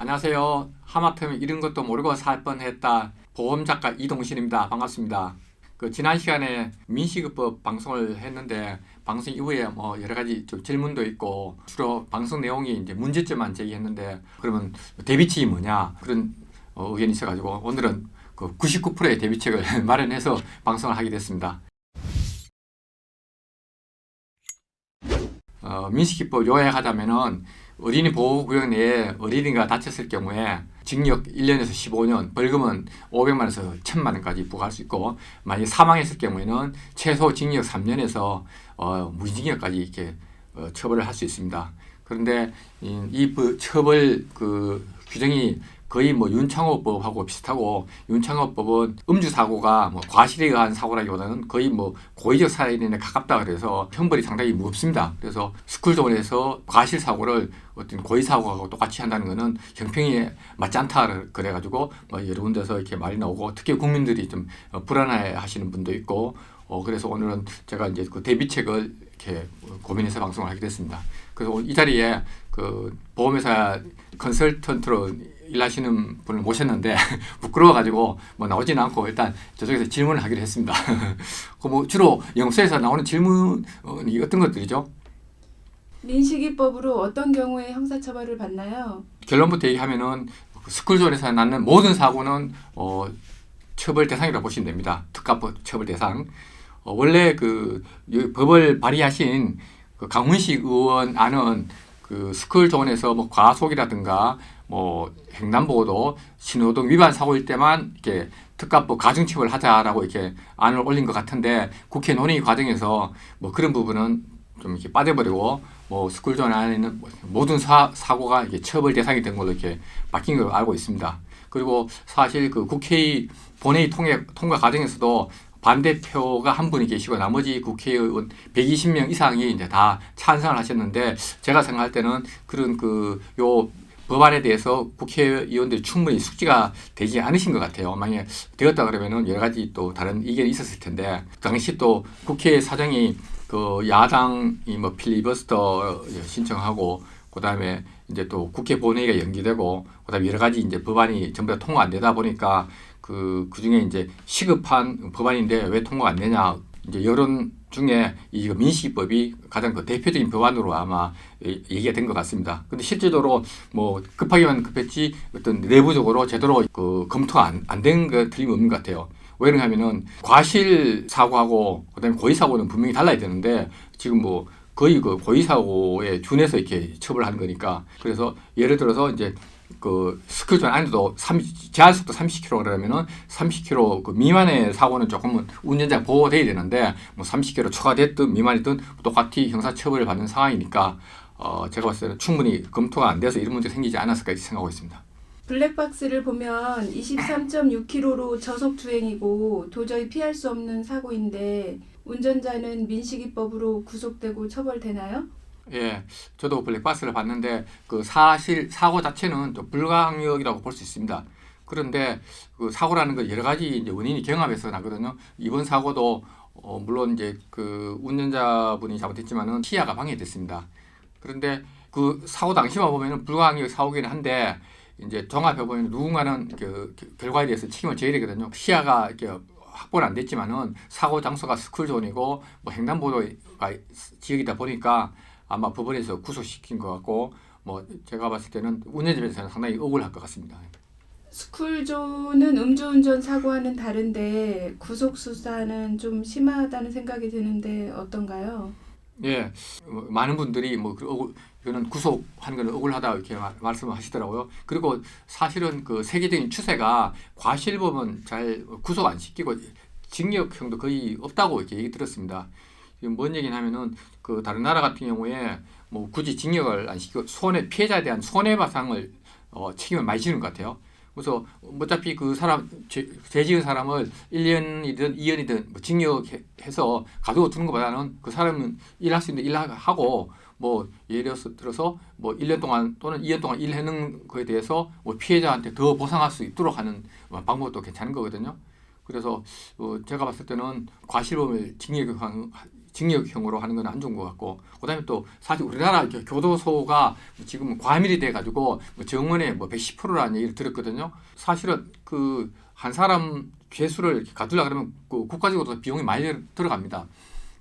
안녕하세요. 하마터면 이런 것도 모르고 살 뻔했다. 보험작가 이동신입니다. 반갑습니다. 지난 시간에 민식이법 방송을 했는데 방송 이후에 뭐 여러 가지 좀 질문도 있고 주로 방송 내용이 이제 문제점만 제기했는데 그러면 대비책이 뭐냐 그런 의견이 있어가지고 오늘은 그 99%의 대비책을 마련해서 방송을 하게 됐습니다. 민식이법 요약하자면은 어린이 보호구역 내에 어린이가 다쳤을 경우에 징역 1년에서 15년, 벌금은 500만 원에서 1000만 원까지 부과할 수 있고, 만약 사망했을 경우에는 최소 징역 3년에서 무기징역까지 이렇게 처벌을 할 수 있습니다. 그런데 이 처벌 규정이 거의 뭐 윤창호법하고 비슷하고, 윤창호법은 음주 사고가 뭐 과실에 의한 사고라기보다는 거의 뭐 고의적 살인에 가깝다 그래서 형벌이 상당히 무겁습니다. 그래서 스쿨존에서 과실 사고를 어떤 고의 사고하고 똑같이 한다는 것은 형평이 맞지 않다 그래가지고 뭐 여러 군데서 이렇게 말이 나오고, 특히 국민들이 좀 불안해하시는 분도 있고, 그래서 오늘은 제가 이제 그 대비책을 이렇게 고민해서 방송을 하게 됐습니다. 그래서 이 자리에 그 보험회사 컨설턴트로 일하시는 분을 모셨는데 부끄러워가지고 뭐 나오지는 않고 일단 저쪽에서 질문을 하기로 했습니다. 그 뭐 주로 영수에서 나오는 질문이 어떤 것들이죠? 민식이법으로 어떤 경우에 형사처벌을 받나요? 결론부터 얘기하면은 스쿨존에서 낳는 모든 사고는 처벌 대상이라고 보시면 됩니다. 특가법 처벌 대상. 원래 법을 발의하신 강훈식 의원 안은 스쿨존에서 뭐 과속이라든가 뭐 횡단보도 신호등 위반 사고일 때만 이렇게 특가법 가중처벌 하자라고 이렇게 안을 올린 것 같은데, 국회 논의 과정에서 뭐 그런 부분은 좀 이렇게 빠져버리고 뭐 스쿨존 안에 있는 모든 사고가 이게 처벌 대상이 된 걸로 이렇게 바뀐 걸로 알고 있습니다. 그리고 사실 국회의 본회의 통과 과정에서도 반대표가 한 분이 계시고 나머지 국회의원 120명 이상이 이제 다 찬성을 하셨는데, 제가 생각할 때는 그런 요 법안에 대해서 국회의원들이 충분히 숙지가 되지 않으신 것 같아요. 만약에 되었다 그러면은 여러 가지 또 다른 의견이 있었을 텐데, 당시 또 국회 사정이 야당이 뭐 필리버스터 신청하고, 그다음에 이제 또 국회 본회의가 연기되고, 그다음에 여러 가지 이제 법안이 전부 다 통과 안 되다 보니까 그 중에 이제 시급한 법안인데 왜 통과가 안 되냐, 이제 여론 중에 이 민식이법이 가장 대표적인 법안으로 아마 얘기가 된 것 같습니다. 근데 실제적으로 뭐 급하기만 급했지 어떤 내부적으로 제대로 검토가 안 된 거 틀림없는 것 같아요. 왜 그러냐면은 과실 사고하고 그다음에 고의 사고는 분명히 달라야 되는데, 지금 뭐 거의 고의 사고에 준해서 이렇게 처벌하는 거니까. 그래서 예를 들어서 이제 스쿨존 안에도 제한속도 30km 그러면은 30km 미만의 사고는 조금은 운전자 보호돼야 되는데, 뭐 30km 초과됐든 미만이든 똑같이 형사처벌을 받는 상황이니까 제가 봤을 때는 충분히 검토가 안 돼서 이런 문제가 생기지 않았을까 생각하고 있습니다. 블랙박스를 보면 23.6km로 저속 주행이고 도저히 피할 수 없는 사고인데 운전자는 민식이법으로 구속되고 처벌되나요? 예, 저도 블랙박스를 봤는데 사실 사고 자체는 좀 불가항력이라고 볼 수 있습니다. 그런데 사고라는 건 여러 가지 이제 원인이 경합해서 나거든요. 이번 사고도 물론 이제 운전자분이 잘못했지만은 시야가 방해됐습니다. 그런데 사고 당시만 보면은 불가항력 사고기는 한데, 이제 종합해 보면 누군가는 결과에 대해서 책임을 져야 되거든요. 시야가 이렇게 확보는 안 됐지만은 사고 장소가 스쿨존이고 뭐 횡단보도가 지역이다 보니까 아마 법원에서 구속시킨 것 같고, 뭐 제가 봤을 때는 운전자 입장에서는 상당히 억울할 것 같습니다. 스쿨존은 음주운전 사고와는 다른데 구속 수사는 좀 심하다는 생각이 드는데 어떤가요? 예, 많은 분들이 이거는 구속하는 건 억울하다 이렇게 말씀을 하시더라고요. 그리고 사실은 세계적인 추세가 과실범은 잘 구속 안 시키고 징역형도 거의 없다고 이렇게 얘기 들었습니다. 지금 뭔 얘기냐면은 다른 나라 같은 경우에 뭐 굳이 징역을 안 시키고 피해자에 대한 손해배상을 책임을 많이 지는 것 같아요. 그래서 어차피 죄 지은 사람을 1년이든 2년이든 뭐 징역해서 가두고 두는 것보다는 그 사람은 일할 수 있는 일하고, 뭐 예를 들어서 뭐 1년 동안 또는 2년 동안 일하는 거에 대해서 뭐 피해자한테 더 보상할 수 있도록 하는 방법도 괜찮은 거거든요. 그래서 제가 봤을 때는 과실범을 징역형으로 하는 건 안 좋은 것 같고, 그다음에 또 사실 우리나라 교도소가 지금 과밀이 돼가지고 정원의 110%라는 얘기를 들었거든요. 사실은 그 한 사람 죄수를 가두려 그러면 그 국가적으로 비용이 많이 들어갑니다.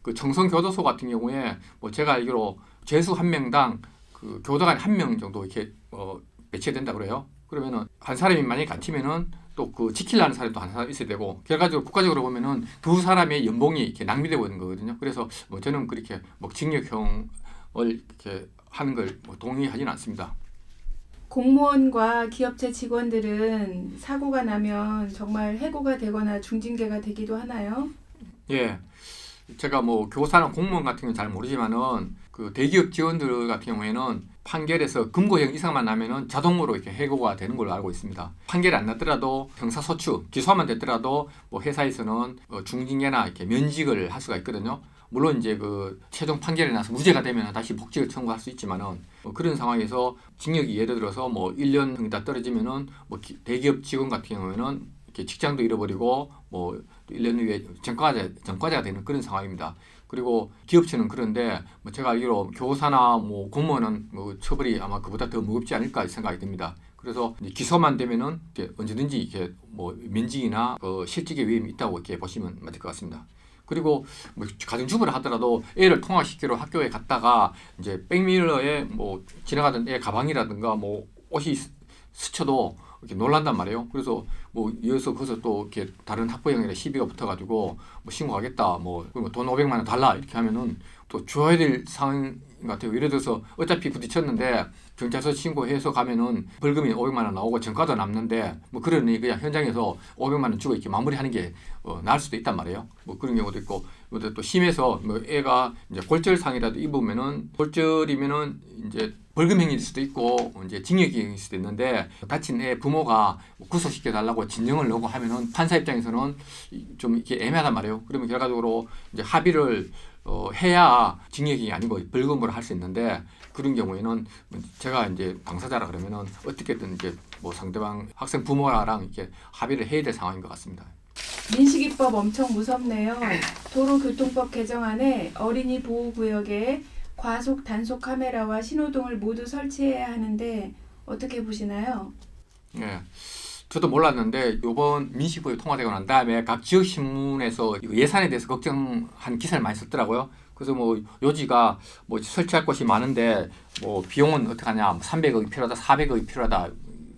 그 청송교도소 같은 경우에 제가 알기로 죄수 한 명당 그 교도관 한 명 정도 이렇게 배치된다 그래요. 그러면은 한 사람이 만약에 갇히면은 또 그 지키려는 사람이 또 한 사람 있어야 되고, 결과적으로 국가적으로 보면은 두 사람의 연봉이 이렇게 낭비되고 있는 거거든요. 그래서 저는 그렇게 징역형을 이렇게 하는 걸 동의하지는 않습니다. 공무원과 기업체 직원들은 사고가 나면 정말 해고가 되거나 중징계가 되기도 하나요? 예, 제가 교사나 공무원 같은 경우는 잘 모르지만은 그 대기업 직원들 같은 경우에는 판결에서 금고형 이상만 나면은 자동으로 이렇게 해고가 되는 걸로 알고 있습니다. 판결이 안 나더라도 형사소추, 기소만 됐더라도 회사에서는 중징계나 이렇게 면직을 할 수가 있거든요. 물론 이제 그 최종 판결이 나서 무죄가 되면 다시 복직을 청구할 수 있지만은 그런 상황에서 징역이 예를 들어서 1년형이 떨어지면은 대기업 직원 같은 경우에는 이렇게 직장도 잃어버리고 1년 후에 전과자가 되는 그런 상황입니다. 그리고 기업체는 그런데 제가 알기로 교사나 공무원은 처벌이 아마 그보다 더 무겁지 않을까 생각이 듭니다. 그래서 기소만 되면은 이렇게 언제든지 이렇게 면직이나 실직의 위험이 있다고 이렇게 보시면 맞을 것 같습니다. 그리고 가정주부를 하더라도 애를 통학시키러 학교에 갔다가 이제 백미러에 지나가던 애 가방이라든가 옷이 스쳐도 이렇게 놀란단 말이에요. 그래서 이어서 거기서 또 이렇게 다른 학부형이랑 시비가 붙어가지고 신고하겠다, 그리고 돈 500만 원 달라 이렇게 하면은 또 줘야 될 상황 같아요. 예를 들어서 어차피 부딪혔는데 경찰서 신고해서 가면은 벌금이 500만 원 나오고 전과도 남는데 그러니 그냥 현장에서 500만 원 주고 이렇게 마무리하는 게 나을 수도 있단 말이에요. 그런 경우도 있고, 또 심해서 애가 이제 골절상이라도 입으면은 골절이면은 이제 벌금형일 수도 있고 이제 징역형일 수도 있는데, 다친 애 부모가 구속시켜 달라고 진정을 넣고 하면은 판사 입장에서는 좀 이렇게 애매하단 말이에요. 그러면 결과적으로 이제 합의를 해야 징역이 아니고 벌금으로 할 수 있는데, 그런 경우에는 제가 이제 당사자라 그러면은 어떻게든 이제 상대방 학생 부모랑 이렇게 합의를 해야 될 상황인 것 같습니다. 민식이법 엄청 무섭네요. 도로교통법 개정안에 어린이 보호구역에 과속 단속 카메라와 신호등을 모두 설치해야 하는데 어떻게 보시나요? 예. 저도 몰랐는데 이번 민식법이 통과되고 난 다음에 각 지역 신문에서 예산에 대해서 걱정한 기사를 많이 썼더라고요. 그래서 요지가 설치할 곳이 많은데 비용은 어떻게 하냐, 300억이 필요하다, 400억이 필요하다,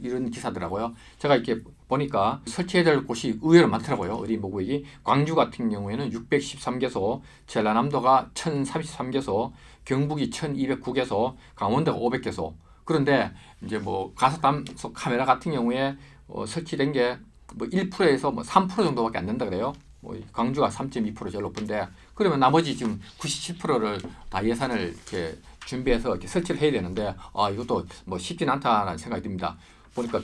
이런 기사더라고요. 제가 이렇게 보니까 설치해야 될 곳이 의외로 많더라고요. 어린이 보호구역이 광주 같은 경우에는 613개소, 전라남도가 1033개소, 경북이 1209개소, 강원도가 500개소. 그런데 이제 가속 단속 카메라 같은 경우에 설치된 게 1%에서 3% 정도밖에 안 된다 그래요. 광주가 3.2% 제일 높은데, 그러면 나머지 지금 97%를 다 예산을 이렇게 준비해서 이렇게 설치를 해야 되는데, 이것도 쉽진 않다라는 생각이 듭니다. 보니까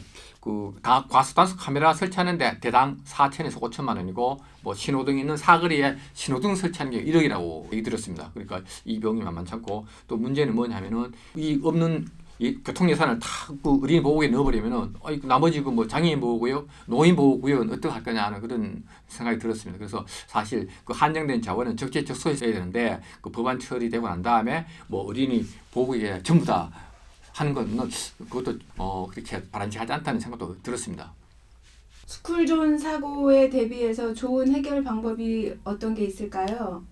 다 과속 단속 카메라 설치하는데 대당 4천에서 5천만 원이고, 신호등 있는 사거리에 신호등 설치하는 게 1억이라고 얘기 들었습니다. 그러니까 이 비용이 만만치 않고, 또 문제는 뭐냐면은 이 없는 이 교통 예산을 다 어린이 보호구역에 넣어버리면은 나머지 장애인 보호구역, 노인 보호구역은 어떻게 할 거냐 하는 그런 생각이 들었습니다. 그래서 사실 한정된 자원은 적재적소에 써야 되는데, 법안 처리되고 난 다음에 어린이 보호구역에 전부 다 하는 건 그것도 그렇게 바람직하지 않다는 생각도 들었습니다. 스쿨존 사고에 대비해서 좋은 해결 방법이 어떤 게 있을까요?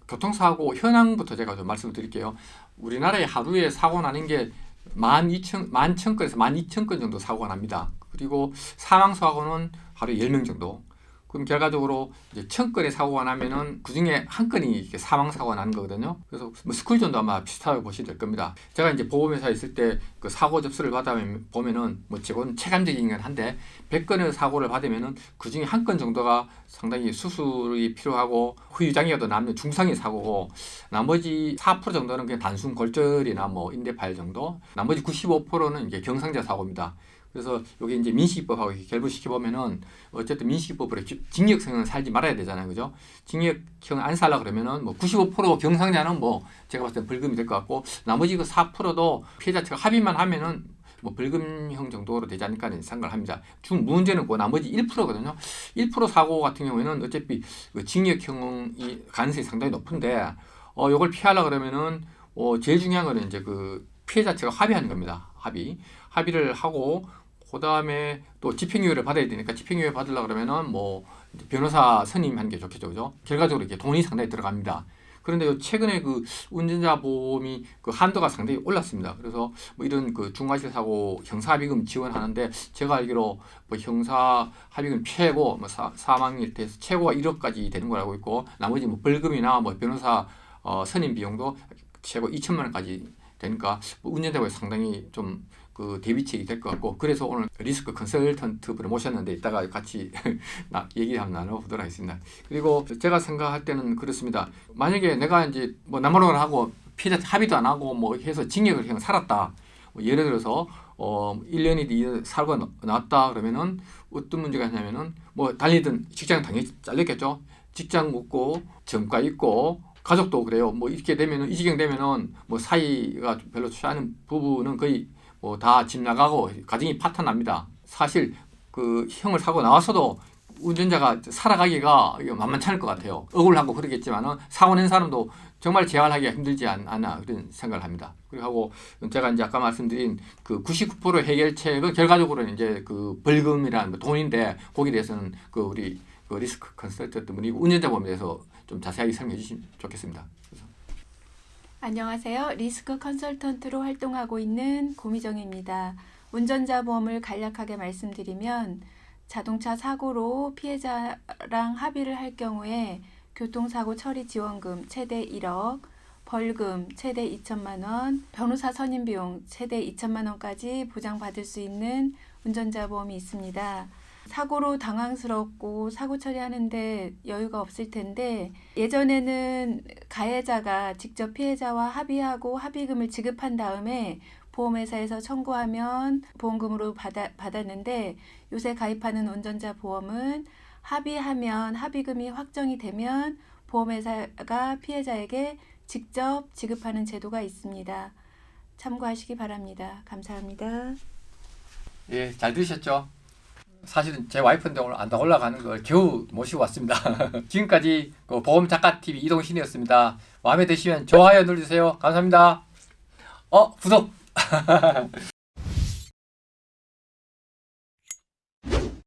교통사고 현황부터 제가 좀 말씀을 드릴게요. 우리나라에 하루에 사고 나는 게 11,000건에서 12,000건 정도 사고가 납니다. 그리고 사망사고는 하루에 10명 정도. 그럼 결과적으로 이제 1000건의 사고가 나면은 그 중에 한 건이 이렇게 사망사고가 나는 거거든요. 그래서 스쿨존도 아마 비슷하게 보시면 될 겁니다. 제가 이제 보험회사에 있을 때 사고 접수를 받아보면은 제건 체감적이긴 한데 100건의 사고를 받으면은 그 중에 한 건 정도가 상당히 수술이 필요하고 후유장애가 더 남는 중상의 사고고, 나머지 4% 정도는 그냥 단순 골절이나 인대 파열 정도, 나머지 95%는 이제 경상자 사고입니다. 그래서 여기 이제 민식이법하고 결부시켜 보면은 어쨌든 민식이법으로 징역형은 살지 말아야 되잖아요, 그죠? 징역형 안 살라 그러면은 95% 경상자는 제가 봤을 때 벌금이 될 것 같고, 나머지 4%도 피해자 측 합의만 하면은 뭐 벌금형 정도로 되지 않을까 생각을 합니다. 문제는 그 나머지 1%거든요. 1% 사고 같은 경우에는 어차피 그 징역형이 가능성이 상당히 높은데 이걸 피하려 그러면은 제일 중요한 거는 이제 그 피해자 측과 합의하는 겁니다. 합의를 하고 그 다음에 또 집행유예를 받아야 되니까 집행유예 받으려 그러면은 뭐 변호사 선임하는 게 좋겠죠, 그죠? 결과적으로 이렇게 돈이 상당히 들어갑니다. 그런데 최근에 그 운전자 보험이 그 한도가 상당히 올랐습니다. 그래서 뭐 이런 그 중과실 사고 형사합의금 지원하는데 제가 알기로 뭐 형사합의금 최고 뭐 사망일 때 최고가 1억까지 되는 걸 알고 있고 나머지 뭐 벌금이나 뭐 변호사 선임 비용도 최고 2천만 원까지 되니까 뭐 운전자가 상당히 좀 그 대비책이 될 것 같고 그래서 오늘 리스크 컨설턴트 분을 모셨는데 이따가 같이 얘기 한번 나눠보도록 하겠습니다. 그리고 제가 생각할 때는 그렇습니다. 만약에 내가 이제 뭐 남모를 하고 피해자 합의도 안 하고 뭐 해서 징역을 그냥 살았다. 뭐 예를 들어서 1년이 살고 나왔다 그러면은 어떤 문제가 있냐면은 뭐 달리던 직장 당연히 잘렸겠죠. 직장 묻고 전과 있고 가족도 그래요. 뭐 이렇게 되면은 이 지경 되면은 뭐 사이가 별로 좋지 않은 부부는 거의 뭐 다 집 나가고 가정이 파탄납니다. 사실 그 형을 사고 나와서도 운전자가 살아가기가 만만치 않을 것 같아요. 억울하고 그러겠지만은 사고 낸 사람도 정말 재활하기가 힘들지 않나 그런 생각을 합니다. 그리고 제가 이제 아까 말씀드린 그 99% 해결책은 결과적으로는 이제 그 벌금이라는 돈인데 거기에 대해서는 그 우리 그 리스크 컨설턴트 분이 운전자 보험에 대해서 좀 자세하게 설명해 주시면 좋겠습니다. 안녕하세요. 리스크 컨설턴트로 활동하고 있는 고미정입니다. 운전자 보험을 간략하게 말씀드리면 자동차 사고로 피해자랑 합의를 할 경우에 교통사고 처리 지원금 최대 1억, 벌금 최대 2천만 원, 변호사 선임 비용 최대 2천만 원까지 보장받을 수 있는 운전자 보험이 있습니다. 사고로 당황스럽고 사고 처리하는데 여유가 없을 텐데 예전에는 가해자가 직접 피해자와 합의하고 합의금을 지급한 다음에 보험회사에서 청구하면 보험금으로 받았는데 요새 가입하는 운전자 보험은 합의하면 합의금이 확정이 되면 보험회사가 피해자에게 직접 지급하는 제도가 있습니다. 참고하시기 바랍니다. 감사합니다. 예, 잘 들으셨죠? 사실은 제 와이프인데 오늘 안 더 올라가는 걸 겨우 모시고 왔습니다. 지금까지 그 보험작가TV 이동신이었습니다. 마음에 드시면 좋아요 눌러주세요. 감사합니다. 구독!